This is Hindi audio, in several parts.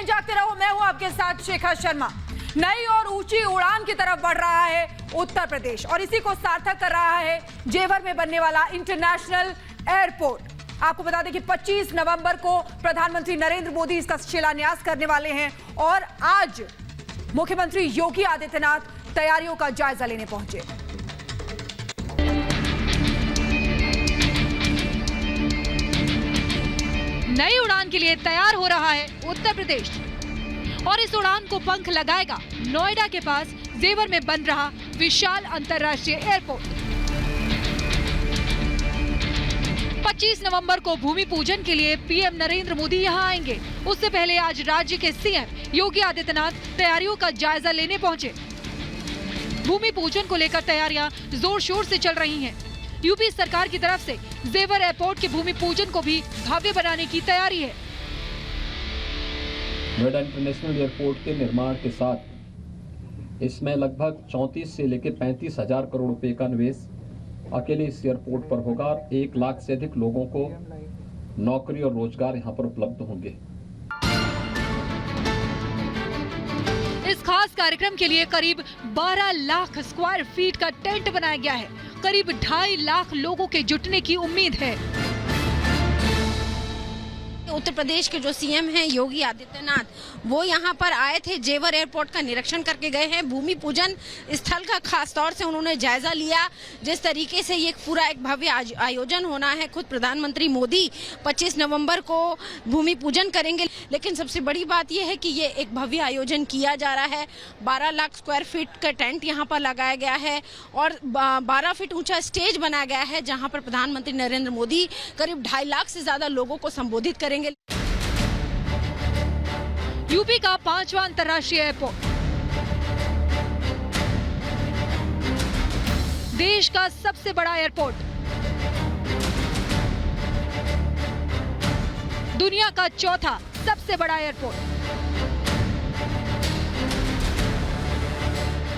जागते रहो। मैं हूं आपके साथ शेखर शर्मा। नई और ऊंची उड़ान की तरफ बढ़ रहा है उत्तर प्रदेश और इसी को सार्थक कर रहा है जेवर में बनने वाला इंटरनेशनल एयरपोर्ट। आपको बता दें कि 25 नवंबर को प्रधानमंत्री नरेंद्र मोदी इसका शिलान्यास करने वाले हैं और आज मुख्यमंत्री योगी आदित्यनाथ तैयारियों का जायजा लेने पहुंचे। नई उड़ान के लिए तैयार हो रहा है उत्तर प्रदेश और इस उड़ान को पंख लगाएगा नोएडा के पास जेवर में बन रहा विशाल अंतर्राष्ट्रीय एयरपोर्ट। 25 नवंबर को भूमि पूजन के लिए पीएम नरेंद्र मोदी यहां आएंगे। उससे पहले आज राज्य के सीएम योगी आदित्यनाथ तैयारियों का जायजा लेने पहुंचे। भूमि पूजन को लेकर तैयारियां जोर शोर से चल रही हैं। यूपी सरकार की तरफ से जेवर एयरपोर्ट के भूमि पूजन को भी भव्य बनाने की तैयारी है। नोएडा इंटरनेशनल एयरपोर्ट के निर्माण के साथ इसमें लगभग 34 से लेकर 35 हजार करोड़ रुपए का निवेश अकेले इस एयरपोर्ट पर होगा और 1 लाख से अधिक लोगों को नौकरी और रोजगार यहां पर उपलब्ध होंगे। इस खास कार्यक्रम के लिए करीब 12 लाख स्क्वायर फीट का टेंट बनाया गया है। करीब 2.5 लाख लोगों के जुटने की उम्मीद है। उत्तर प्रदेश के जो सीएम हैं योगी आदित्यनाथ वो यहाँ पर आए थे, जेवर एयरपोर्ट का निरीक्षण करके गए हैं। भूमि पूजन स्थल का खास तौर से उन्होंने जायजा लिया। जिस तरीके से ये पूरा एक भव्य आयोजन होना है, खुद प्रधानमंत्री मोदी 25 नवंबर को भूमि पूजन करेंगे। लेकिन सबसे बड़ी बात यह है कि ये एक भव्य आयोजन किया जा रहा है। 12 लाख स्क्वायर फीट का टेंट यहाँ पर लगाया गया है और 12 फीट ऊंचा स्टेज बनाया गया है जहाँ पर प्रधानमंत्री नरेंद्र मोदी करीब 2.5 लाख से ज्यादा लोगों को संबोधित करेंगे। यूपी का 5वां अंतर्राष्ट्रीय एयरपोर्ट, देश का सबसे बड़ा एयरपोर्ट, दुनिया का 4था सबसे बड़ा एयरपोर्ट।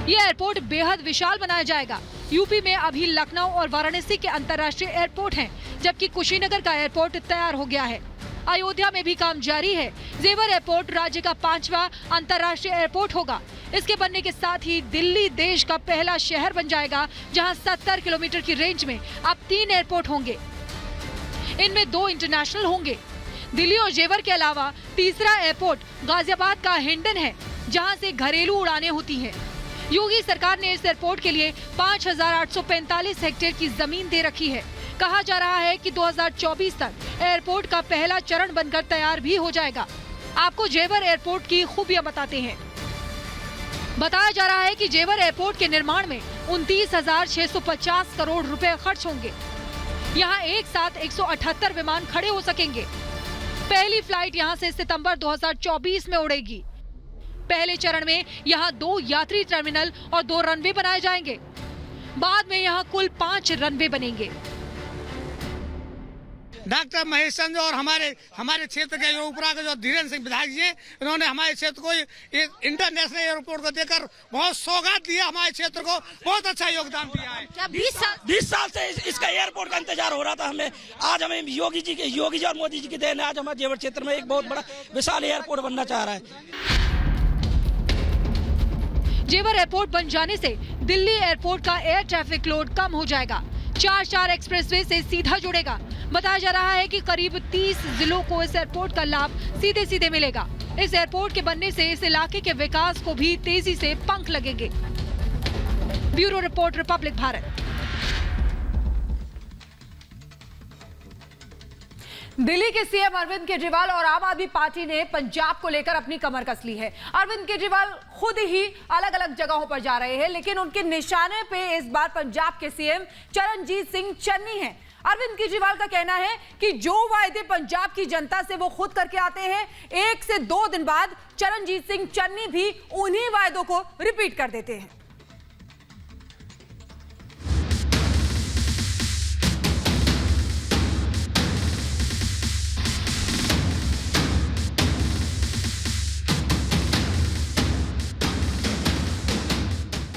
यह एयरपोर्ट बेहद विशाल बनाया जाएगा। यूपी में अभी लखनऊ और वाराणसी के अंतर्राष्ट्रीय एयरपोर्ट हैं, जबकि कुशीनगर का एयरपोर्ट तैयार हो गया है। अयोध्या में भी काम जारी है। जेवर एयरपोर्ट राज्य का 5वां अंतर्राष्ट्रीय एयरपोर्ट होगा। इसके बनने के साथ ही दिल्ली देश का पहला शहर बन जाएगा, जहां 70 किलोमीटर की रेंज में अब 3 एयरपोर्ट होंगे। इनमें 2 इंटरनेशनल होंगे। दिल्ली और जेवर के अलावा तीसरा एयरपोर्ट गाजियाबाद का हिंडन है, जहां से घरेलू उड़ानें होती हैं। योगी सरकार ने इस एयरपोर्ट के लिए 5,845 हेक्टेयर की जमीन दे रखी है। कहा जा रहा है कि 2024 तक एयरपोर्ट का पहला चरण बनकर तैयार भी हो जाएगा। आपको जेवर एयरपोर्ट की खूबियां बताते हैं। बताया जा रहा है कि जेवर एयरपोर्ट के निर्माण में 29,650 करोड़ रुपए खर्च होंगे। यहां एक साथ 178 विमान खड़े हो सकेंगे। पहली फ्लाइट यहां से सितंबर 2024 में उड़ेगी। पहले चरण में यहां 2 यात्री टर्मिनल और 2 रनवे बनाए जाएंगे। बाद में यहां कुल 5 रनवे बनेंगे। डॉक्टर महेश चंद्र और हमारे क्षेत्र के जो उपरा के जो धीरेन्द्र सिंह विधायक जी हैं, इन्होंने हमारे क्षेत्र को इंटरनेशनल एयरपोर्ट को देकर बहुत सौगात दिया। हमारे क्षेत्र को बहुत अच्छा योगदान दिया है। क्या 20 साल से इसका एयरपोर्ट का इंतजार हो रहा था हमें। आज हमें योगी जी और मोदी जी की देन है। आज हमारे जेवर क्षेत्र में एक बहुत बड़ा विशाल एयरपोर्ट बनना चाह रहा है। जेवर एयरपोर्ट बन जाने से दिल्ली एयरपोर्ट का एयर ट्रैफिक लोड कम हो जाएगा। 4 एक्सप्रेसवे से सीधा जुड़ेगा। बताया जा रहा है कि करीब 30 जिलों को इस एयरपोर्ट का लाभ सीधे मिलेगा। इस एयरपोर्ट के बनने से इस इलाके के विकास को भी तेजी से पंख लगेंगे। Bureau report, Republic Bharat. Delhi के सीएम अरविंद केजरीवाल और आम आदमी पार्टी ने पंजाब को लेकर अपनी कमर कस ली है। अरविंद केजरीवाल खुद ही अलग अलग जगहों पर जा रहे हैं, लेकिन उनके निशाने पे इस बार पंजाब के सीएम चरणजीत सिंह चन्नी हैं। अरविंद केजरीवाल का कहना है कि जो वायदे पंजाब की जनता से वो खुद करके आते हैं, 1 से 2 दिन बाद चरणजीत सिंह चन्नी भी उन्हीं वायदों को रिपीट कर देते हैं।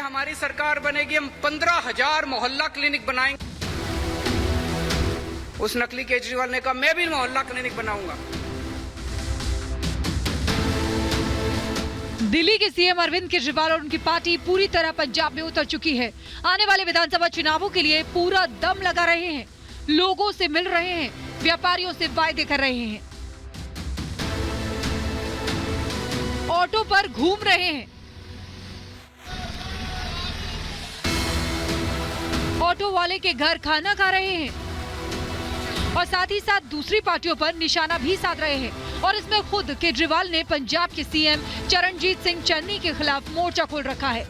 हमारी सरकार बनेगी, हम 15,000 मोहल्ला क्लिनिक बनाएंगे। उस नकली केजरीवाल ने कहा मैं भी मोहल्ला क्लिनिक बनाऊंगा। दिल्ली के सीएम अरविंद केजरीवाल और उनकी पार्टी पूरी तरह पंजाब में उतर चुकी है। आने वाले विधानसभा चुनावों के लिए पूरा दम लगा रहे हैं, लोगों से मिल रहे हैं, व्यापारियों से वायदे कर रहे हैं, ऑटो पर घूम रहे हैं, ऑटो वाले के घर खाना खा रहे हैं और साथ ही साथ दूसरी पार्टियों पर निशाना भी साध रहे हैं। और इसमें खुद केजरीवाल ने पंजाब के सीएम चरणजीत सिंह चन्नी के खिलाफ मोर्चा खोल रखा है।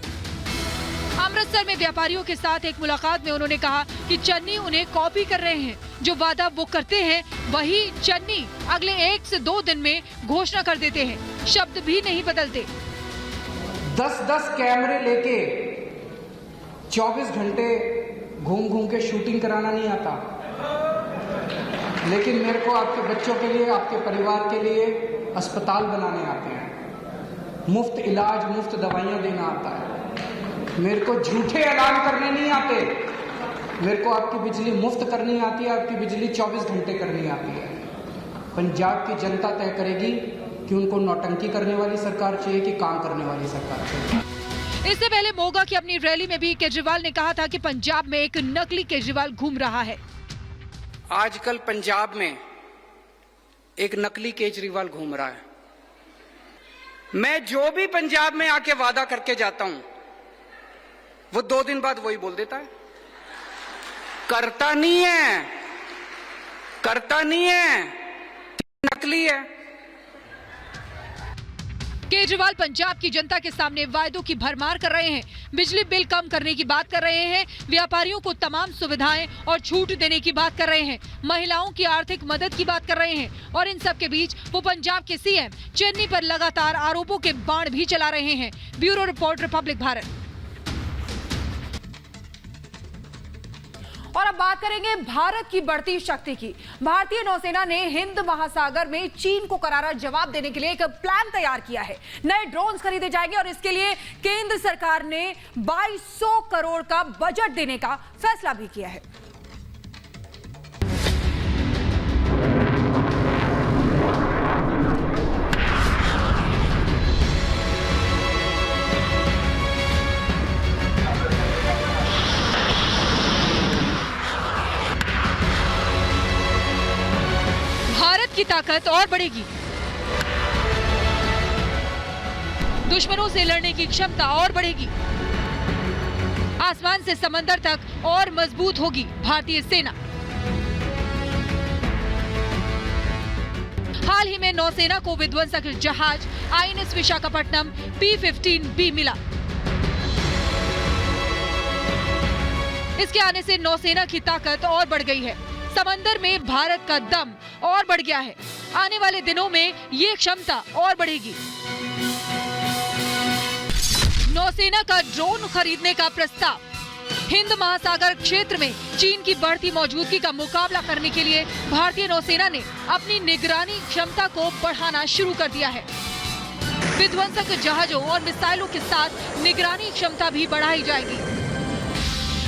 अमृतसर में व्यापारियों के साथ एक मुलाकात में उन्होंने कहा कि चन्नी उन्हें कॉपी कर रहे हैं, जो वादा वो करते हैं वही चन्नी अगले 1 से 2 दिन में घोषणा कर देते हैं, शब्द भी नहीं बदलते। 10-10 कैमरे लेके 24 घंटे घूम घूम के शूटिंग कराना नहीं आता, लेकिन मेरे को आपके बच्चों के लिए, आपके परिवार के लिए अस्पताल बनाने आते हैं, मुफ्त इलाज, मुफ्त दवाइयाँ देना आता है। मेरे को झूठे ऐलान करने नहीं आते, मेरे को आपकी बिजली मुफ्त करनी आती है, आपकी बिजली 24 घंटे करनी आती है। पंजाब की जनता तय करेगी कि उनको नौटंकी करने वाली सरकार चाहिए कि काम करने वाली सरकार चाहिए। इससे पहले मोगा की अपनी रैली में भी केजरीवाल ने कहा था कि पंजाब में एक नकली केजरीवाल घूम रहा है। आजकल पंजाब में एक नकली केजरीवाल घूम रहा है। मैं जो भी पंजाब में आके वादा करके जाता हूं, वो 2 दिन बाद वही बोल देता है, करता नहीं है, नकली है। केजरीवाल पंजाब की जनता के सामने वायदों की भरमार कर रहे हैं, बिजली बिल कम करने की बात कर रहे हैं, व्यापारियों को तमाम सुविधाएं और छूट देने की बात कर रहे हैं, महिलाओं की आर्थिक मदद की बात कर रहे हैं और इन सब के बीच वो पंजाब के सीएम चन्नी पर लगातार आरोपों के बाण भी चला रहे हैं। Bureau report, Republic Bharat. और अब बात करेंगे भारत की बढ़ती शक्ति की। भारतीय नौसेना ने हिंद महासागर में चीन को करारा जवाब देने के लिए एक प्लान तैयार किया है। नए ड्रोन्स खरीदे जाएंगे और इसके लिए केंद्र सरकार ने 2200 करोड़ का बजट देने का फैसला भी किया है। की ताकत और बढ़ेगी, दुश्मनों से लड़ने की क्षमता और बढ़ेगी, आसमान से समंदर तक और मजबूत होगी भारतीय सेना। हाल ही में नौसेना को विध्वंसक जहाज INS विशाखापट्टनम P-15B मिला। इसके आने से नौसेना की ताकत और बढ़ गई है, समंदर में भारत का दम और बढ़ गया है। आने वाले दिनों में ये क्षमता और बढ़ेगी। नौसेना का ड्रोन खरीदने का प्रस्ताव। हिंद महासागर क्षेत्र में चीन की बढ़ती मौजूदगी का मुकाबला करने के लिए भारतीय नौसेना ने अपनी निगरानी क्षमता को बढ़ाना शुरू कर दिया है। विध्वंसक जहाजों और मिसाइलों के साथ निगरानी क्षमता भी बढ़ाई जाएगी।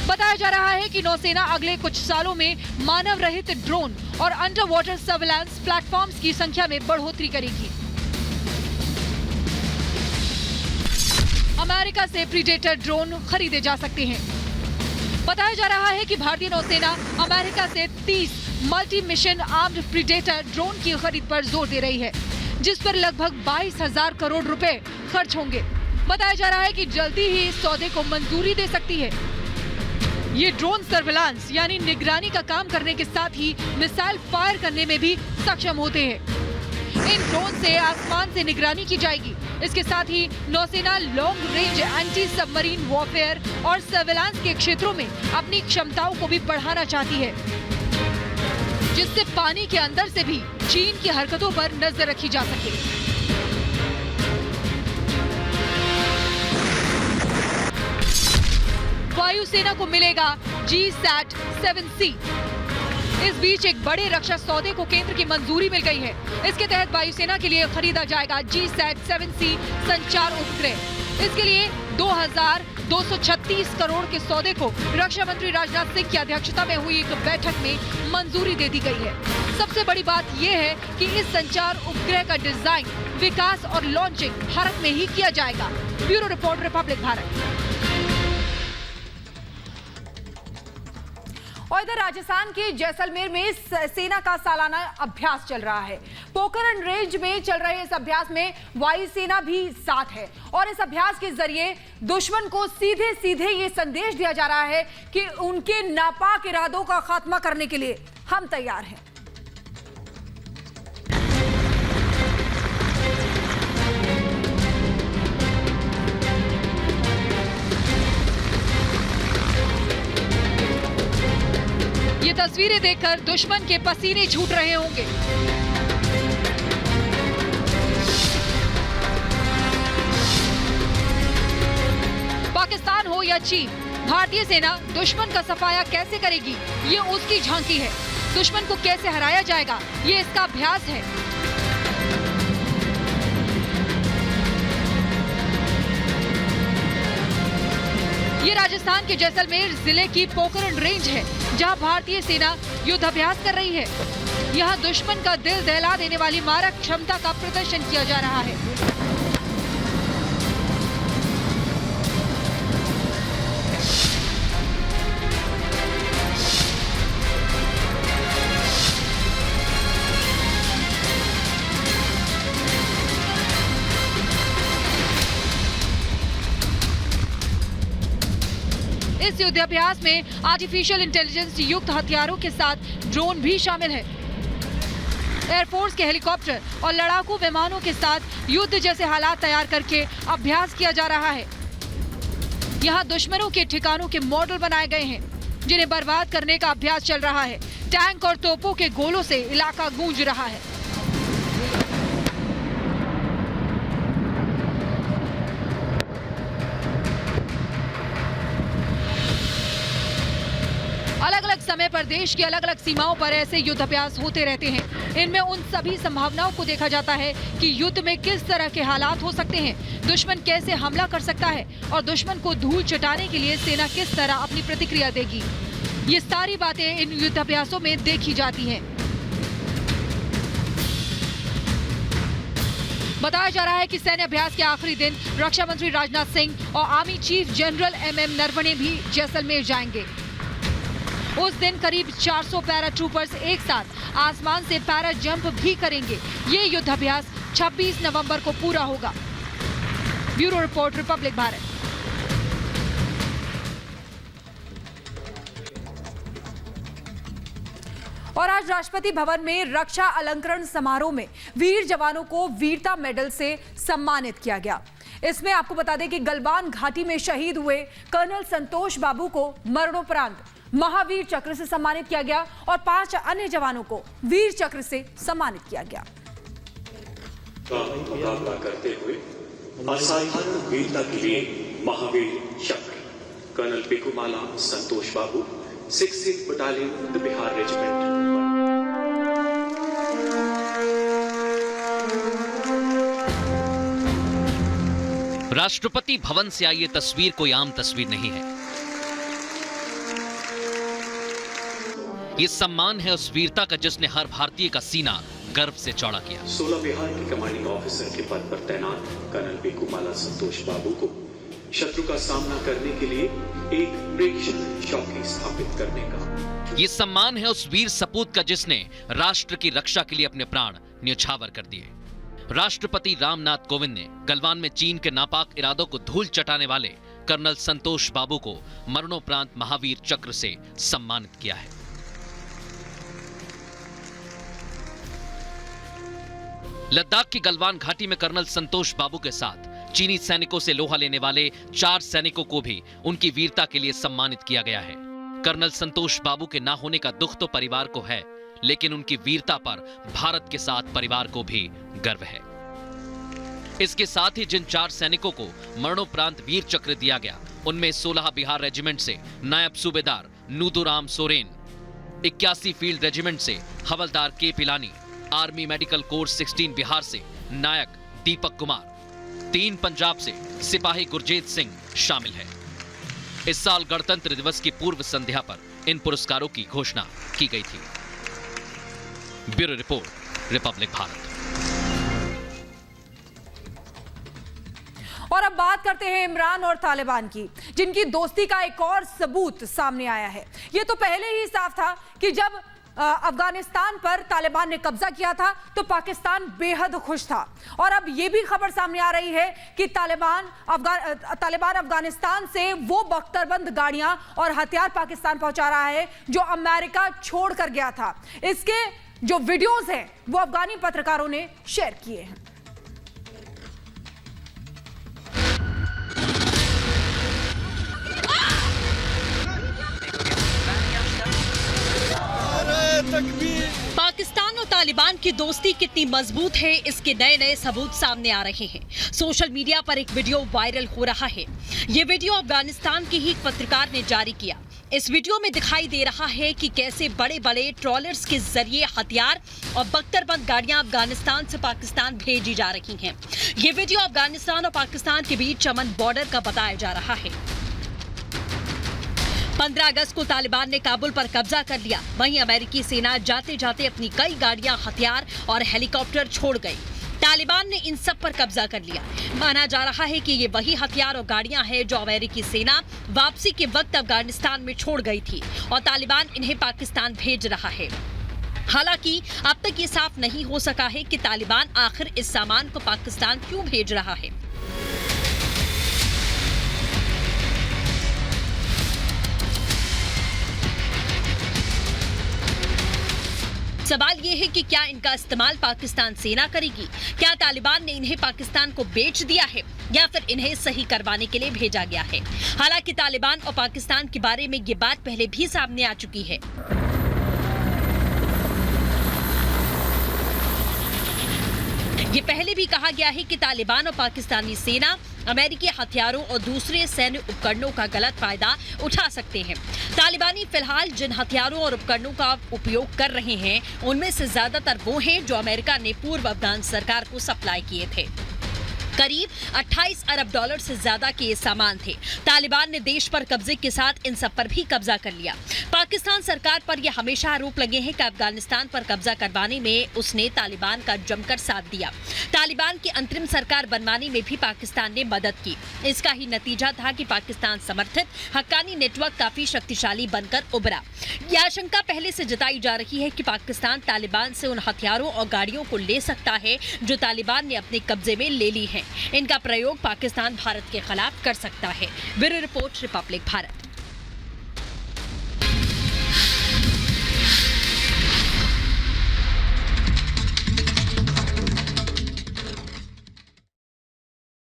बताया जा रहा है कि नौसेना अगले कुछ सालों में मानव रहित ड्रोन और अंडर वाटर सर्विलांस प्लेटफॉर्म्स की संख्या में बढ़ोतरी करेगी। अमेरिका से प्रीडेटर ड्रोन खरीदे जा सकते हैं। बताया जा रहा है कि भारतीय नौसेना अमेरिका से 30 multi mission armed predator drone की खरीद पर जोर दे रही है, जिस पर लगभग 22,000 करोड़ रुपए खर्च होंगे। बताया जा रहा है कि जल्दी ही इस सौदे को मंजूरी दे सकती है। ये ड्रोन सर्विलांस यानी निगरानी का काम करने के साथ ही मिसाइल फायर करने में भी सक्षम होते हैं। इन ड्रोन से आसमान से निगरानी की जाएगी। इसके साथ ही नौसेना long range anti submarine warfare और सर्विलांस के क्षेत्रों में अपनी क्षमताओं को भी बढ़ाना चाहती है, जिससे पानी के अंदर से भी चीन की हरकतों पर नजर रखी जा सके। वायुसेना को मिलेगा GSAT-7C। इस बीच एक बड़े रक्षा सौदे को केंद्र की मंजूरी मिल गई है। इसके तहत वायुसेना के लिए खरीदा जाएगा GSAT-7C संचार उपग्रह। इसके लिए 2000 236 करोड़ के सौदे को रक्षा मंत्री राजनाथ सिंह की अध्यक्षता में हुई एक बैठक में मंजूरी दे दी गई है। सबसे बड़ी बात यह है कि इस संचार उपग्रह का डिजाइन, विकास और लॉन्चिंग भारत में ही किया जाएगा। Bureau report, Republic Bharat. और इधर राजस्थान के जैसलमेर में सेना का सालाना अभ्यास चल रहा है। पोखरण रेंज में चल रहे इस अभ्यास में वायुसेना भी साथ है और इस अभ्यास के जरिए दुश्मन को सीधे सीधे ये संदेश दिया जा रहा है कि उनके नापाक इरादों का खात्मा करने के लिए हम तैयार हैं। ये तस्वीरें देखकर दुश्मन के पसीने छूट रहे होंगे। पाकिस्तान हो या चीन, भारतीय सेना दुश्मन का सफाया कैसे करेगी, ये उसकी झांकी है। दुश्मन को कैसे हराया जाएगा, ये इसका अभ्यास है। ये राजस्थान के जैसलमेर जिले की पोखरण रेंज है, जहां भारतीय सेना युद्ध अभ्यास कर रही है। यहां दुश्मन का दिल दहला देने वाली मारक क्षमता का प्रदर्शन किया जा रहा है। इस युद्धाभ्यास में आर्टिफिशियल इंटेलिजेंस युक्त हथियारों के साथ ड्रोन भी शामिल है। एयरफोर्स के हेलीकॉप्टर और लड़ाकू विमानों के साथ युद्ध जैसे हालात तैयार करके अभ्यास किया जा रहा है। यहाँ दुश्मनों के ठिकानों के मॉडल बनाए गए हैं, जिन्हें बर्बाद करने का अभ्यास चल रहा है। टैंक और तोपों के गोलों से इलाका गूंज रहा है। अलग अलग समय पर देश की अलग अलग सीमाओं पर ऐसे युद्धाभ्यास होते रहते हैं। इनमें उन सभी संभावनाओं को देखा जाता है कि युद्ध में किस तरह के हालात हो सकते हैं, दुश्मन कैसे हमला कर सकता है और दुश्मन को धूल चटाने के लिए सेना किस तरह अपनी प्रतिक्रिया देगी। ये सारी बातें इन युद्धाभ्यासों में देखी जाती हैं। बताया जा रहा है कि सैन्य अभ्यास के आखिरी दिन रक्षा मंत्री राजनाथ सिंह और army chief general MM Naravane भी जैसलमेर जाएंगे। उस दिन करीब 400 पैरा ट्रूपर्स एक साथ आसमान से पैरा जंप भी करेंगे। ये युद्धाभ्यास 26 नवंबर को पूरा होगा। Bureau report, Republic Bharat. और आज राष्ट्रपति भवन में रक्षा अलंकरण समारोह में वीर जवानों को वीरता मेडल से सम्मानित किया गया। इसमें आपको बता दें कि गलवान घाटी में शहीद हुए कर्नल संतोष बाबू को मरणोपरांत महावीर चक्र से सम्मानित किया गया और 5 अन्य जवानों को वीर चक्र से सम्मानित किया गया। मुकाबला करते हुए असाधारण वीरता के लिए महावीर चक्र कर्नल पिकुमाला संतोष बाबू 16th battalion Bihar regiment. Rashtrapati Bhavan से आई ये तस्वीर कोई आम तस्वीर नहीं है। ये सम्मान है उस वीरता का जिसने हर भारतीय का सीना गर्व से चौड़ा किया। 16 बिहार के कमांडिंग ऑफिसर के पद पर तैनात कर्नल पिकुमाला संतोष बाबू को शत्रु का सामना करने के लिए एक प्रेक्षण चौकी स्थापित करने का। ये सम्मान है उस वीर सपूत का जिसने राष्ट्र की रक्षा के लिए अपने प्राण न्यौछावर कर दिए। राष्ट्रपति रामनाथ कोविंद ने गलवान में चीन के नापाक इरादों को धूल चटाने वाले कर्नल संतोष बाबू को मरणोपरांत महावीर चक्र से सम्मानित किया है। लद्दाख की गलवान घाटी में कर्नल संतोष बाबू के साथ चीनी सैनिकों से लोहा लेने वाले 4 सैनिकों को भी उनकी वीरता के लिए सम्मानित किया गया है। कर्नल संतोष बाबू के ना होने का दुख तो परिवार को है, लेकिन उनकी वीरता पर भारत के साथ परिवार को भी गर्व है। इसके साथ ही जिन 4 सैनिकों को मरणोपरांत वीर चक्र दिया गया, उनमें 16 बिहार रेजिमेंट से नायब सूबेदार नूदुराम सोरेन, 81 फील्ड रेजिमेंट से हवलदार के Pilani, army medical course 16 Bihar से नायक दीपक कुमार, 3 पंजाब से सिपाही गुरजीत सिंह शामिल है। इस साल गणतंत्र दिवस की पूर्व संध्या पर इन पुरस्कारों की घोषणा की गई थी। Bureau report, Republic Bharat. और अब बात करते हैं इमरान और तालिबान की, जिनकी दोस्ती का एक और सबूत सामने आया है। ये तो पहले ही साफ था कि जब अफगानिस्तान पर तालिबान ने कब्जा किया था तो पाकिस्तान बेहद खुश था, और अब यह भी खबर सामने आ रही है कि तालिबान अफगानिस्तान से वो बख्तरबंद गाड़ियां और हथियार पाकिस्तान पहुंचा रहा है जो अमेरिका छोड़कर गया था। इसके जो वीडियोस हैं वो अफगानी पत्रकारों ने शेयर किए हैं। पाकिस्तान और तालिबान की दोस्ती कितनी मजबूत है, इसके नए नए सबूत सामने आ रहे हैं। सोशल मीडिया पर एक वीडियो वायरल हो रहा है। ये वीडियो अफगानिस्तान के ही एक पत्रकार ने जारी किया। इस वीडियो में दिखाई दे रहा है कि कैसे बड़े बड़े ट्रॉलर्स के जरिए हथियार और बख्तरबंद गाड़ियां अफगानिस्तान से पाकिस्तान भेजी जा रही हैं। ये वीडियो अफगानिस्तान और पाकिस्तान के बीच चमन बॉर्डर का बताया जा रहा है। 15 अगस्त को तालिबान ने काबुल पर कब्जा कर लिया। वहीं अमेरिकी सेना जाते जाते अपनी कई गाड़ियां, हथियार और हेलीकॉप्टर छोड़ गई। तालिबान ने इन सब पर कब्जा कर लिया। माना जा रहा है कि ये वही हथियार और गाड़ियां हैं जो अमेरिकी सेना वापसी के वक्त अफगानिस्तान में छोड़ गई थी और तालिबान इन्हें पाकिस्तान भेज रहा है। हालांकि अब तक ये साफ नहीं हो सका है कि तालिबान आखिर इस सामान को पाकिस्तान क्यों भेज रहा है। सवाल ये है कि क्या इनका इस्तेमाल पाकिस्तान सेना करेगी? क्या तालिबान ने इन्हें पाकिस्तान को बेच दिया है या फिर इन्हें सही करवाने के लिए भेजा गया है? हालांकि तालिबान और पाकिस्तान के बारे में ये बात पहले भी सामने आ चुकी है। ये पहले भी कहा गया है कि तालिबान और पाकिस्तानी सेना अमेरिकी हथियारों और दूसरे सैन्य उपकरणों का गलत फायदा उठा सकते हैं। तालिबानी फिलहाल जिन हथियारों और उपकरणों का उपयोग कर रहे हैं उनमें से ज्यादातर वो हैं जो अमेरिका ने पूर्व अफगान सरकार को सप्लाई किए थे। करीब 28 अरब डॉलर से ज्यादा के ये सामान थे। तालिबान ने देश पर कब्जे के साथ इन सब पर भी कब्जा कर लिया। पाकिस्तान सरकार पर यह हमेशा आरोप लगे हैं कि अफगानिस्तान पर कब्जा करवाने में उसने तालिबान का जमकर साथ दिया। तालिबान की अंतरिम सरकार बनवाने में भी पाकिस्तान ने मदद की। इसका ही नतीजा था कि पाकिस्तान समर्थित हक्कानी नेटवर्क काफी शक्तिशाली बनकर उभरा। यह आशंका पहले से जताई जा रही है कि पाकिस्तान तालिबान से उन हथियारों और गाड़ियों को ले सकता है जो तालिबान ने अपने कब्जे में ले ली है। इनका प्रयोग पाकिस्तान भारत के खिलाफ कर सकता है। Bureau report, Republic Bharat.